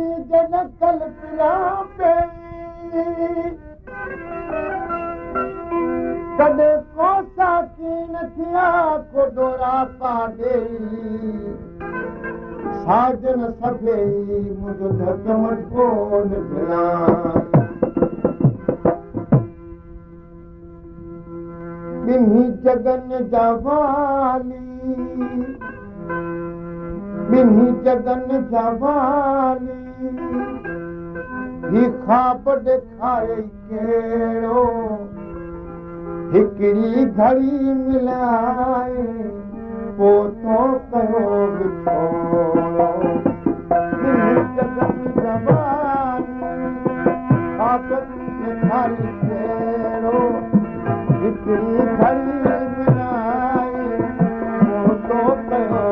जन कल्पना पे कॾहिं को साकीन थिया को डोरा पाॾे साजन सभेई मुंहिंजो धकमट कोन भिड़ा ॿिन्ही जगन जा वाली ॿिन्ही जगन जा वाली ही ख़्वाब ॾेखारे कहिड़ो हिकिड़ी घड़ी मिलाए पोइ तो कयो विछोड़ो ॿिन्ही जगन जा वाली ख़्वाब ॾेखारे कहिड़ो हिकिड़ी घड़ी मिलाए पोइ तो कयो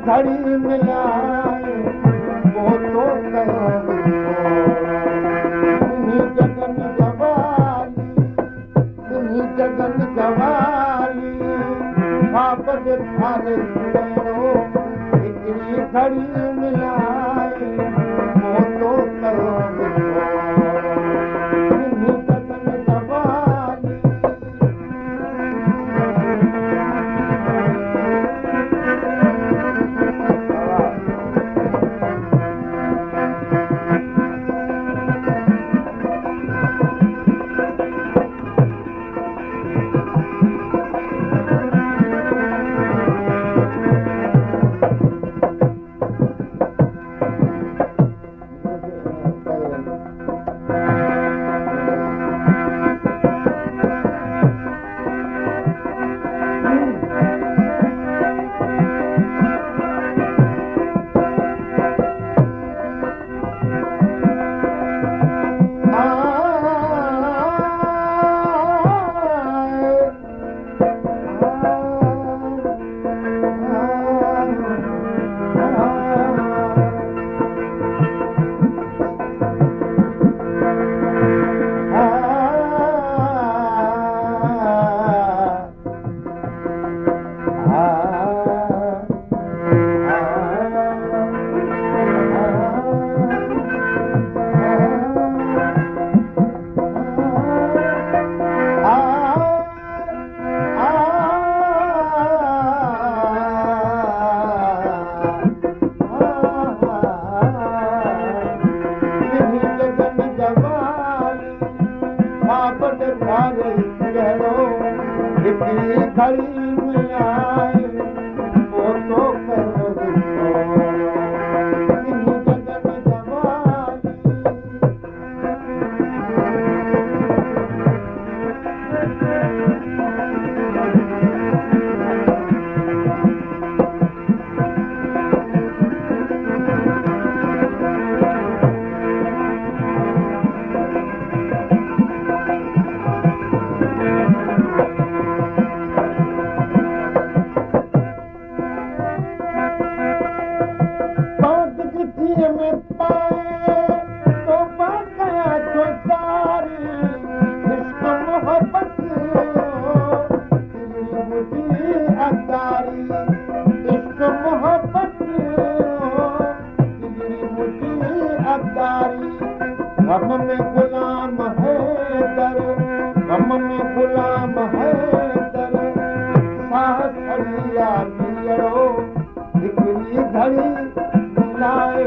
घड़ी मिलाए पोइ तो कयो ॿिन्ही जगन जा वाली ख़्वाब ॾेखारे हिकिड़ी घड़ी मिलाए पोइ तो कयो ॿिन्ही जगन जा वाली घड़ी मिलाए वो तो करो जगन जवानी में पाए तो बाक़या जो सारी इश्क मोहब्बत दिल मुझी अदारी इश्क मोहब्बत दिल मुझी अदारी गम में गुलाम है दर गम में गुलाम है दर साह छड़िया मिलड़ो हिकड़ी घड़ी मिलाए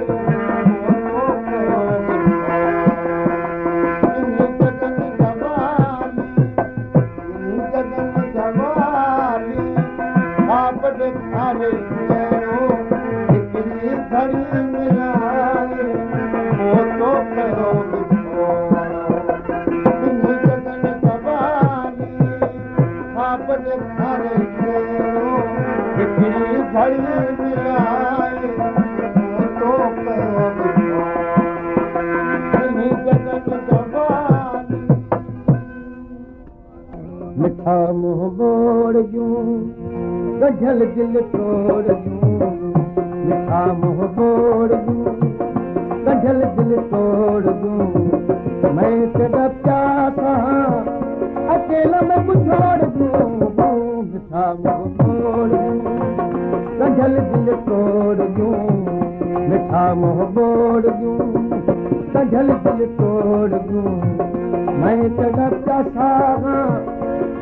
मिठा मुंह बोड़ जूं गझल दिल तोड़ जूं मिठा मुंह बोड़ जूं गझल दिल तोड़ जूं मैं तेरा प्यासा अकेला मैं कुछ छोड़ दूं मिठा मुंह बोड़ जूं गझल दिल तोड़ जूं मिठा मुंह बोड़ जूं गझल दिल तोड़ जूं मैं तेरा प्यासा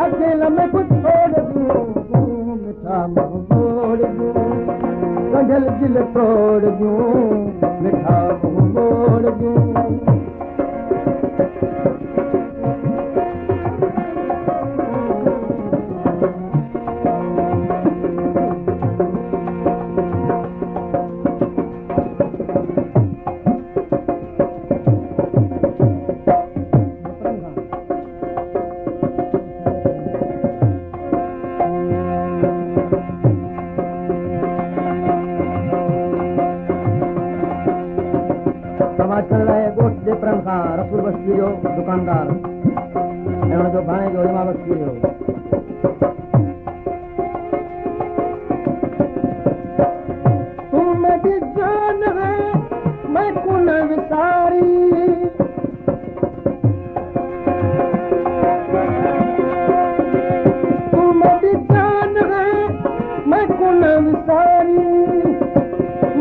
अकेला मैं कुछ छोड़ दूं मिठा मुंह बोड़ दूं गझल दिल तोड़ दूं मिठा मुंह बोड़ दूं चल रहा है गोश्त जे प्रेम खां रसूल बस्ती जो दुकानदार ऐं हुन जो भाणे जो इमाम बस्ती जो तू मेरी जान है मैं कुन विसारी तू मेरी जान है मैं कुन विसारी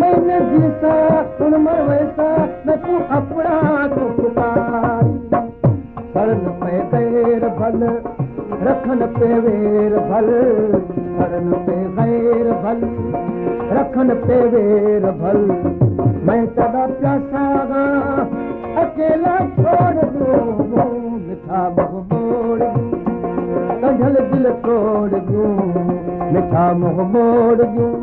मैंने जीसा तुम मर वैसा मैं तू अपना तो पुकारी शरण पे गैर भल रखन पे वेर भल शरण पे गैर भल रखन पे वेर भल मैं तेरा प्यासा अकेला छोड़ दूं मिठा मुंह बोड़ गझल दिल तोड़ दूं मिठा मुंह बोड़ दूं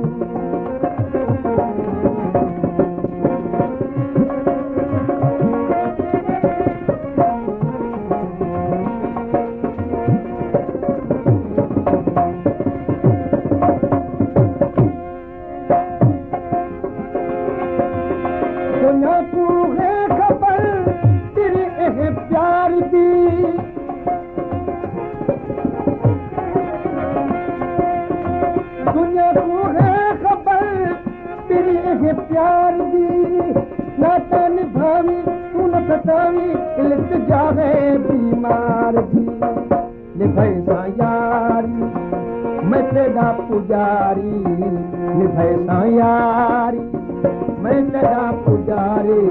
प्यार दी नाता निभावी तू न सतावी इल्तिजा है बीमार दी निभाई सा यारी मैं तेरा पुजारी निभाई सा यारी मैं तेरा पुजारी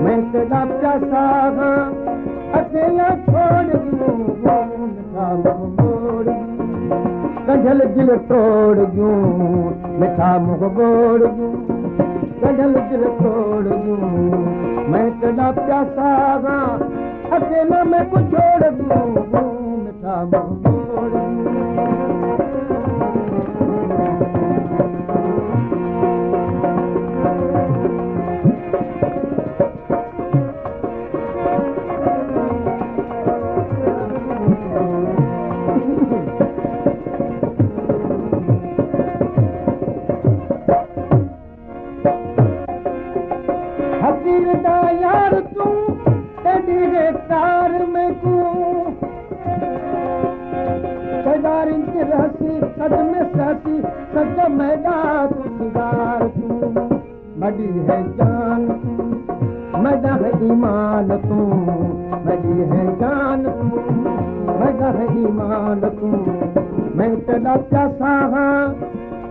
मैं तेरा प्यासा अकेला छोड़ दूं मिठा मुंह बोड़ गझल दिल तोड़ दूं मिठा मुंह बोड़ दूं गझल दिल तोड़ दूं मैं तेरा प्यासा अकेला मैं कुछ छोड़ दूं मिठा मुंह बोड़ दूं पीर दा यार तूं तेरे तार में तू सदारिन की रहसी सद में सासी सद मैदा तू सिंगार तू बड़ी है जान मैदा है ईमान तू बड़ी है जान तू मैदा है ईमान तू मैं तेरा प्यासा हाँ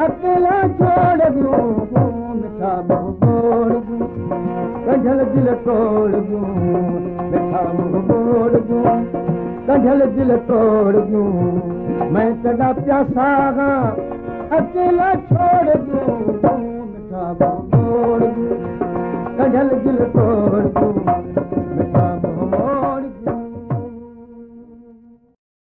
अकेला छोड़ दूं मिठा मुंह मोड़ दूं कझल दिल तोड़ दूं मिठा मुंह मोड़ दूं कझल दिल तोड़ दूं मैं तेरा प्यासा हाँ अकेला छोड़ दूं मिठा मुंह मोड़ दूं कझल दिल तोड़ दूं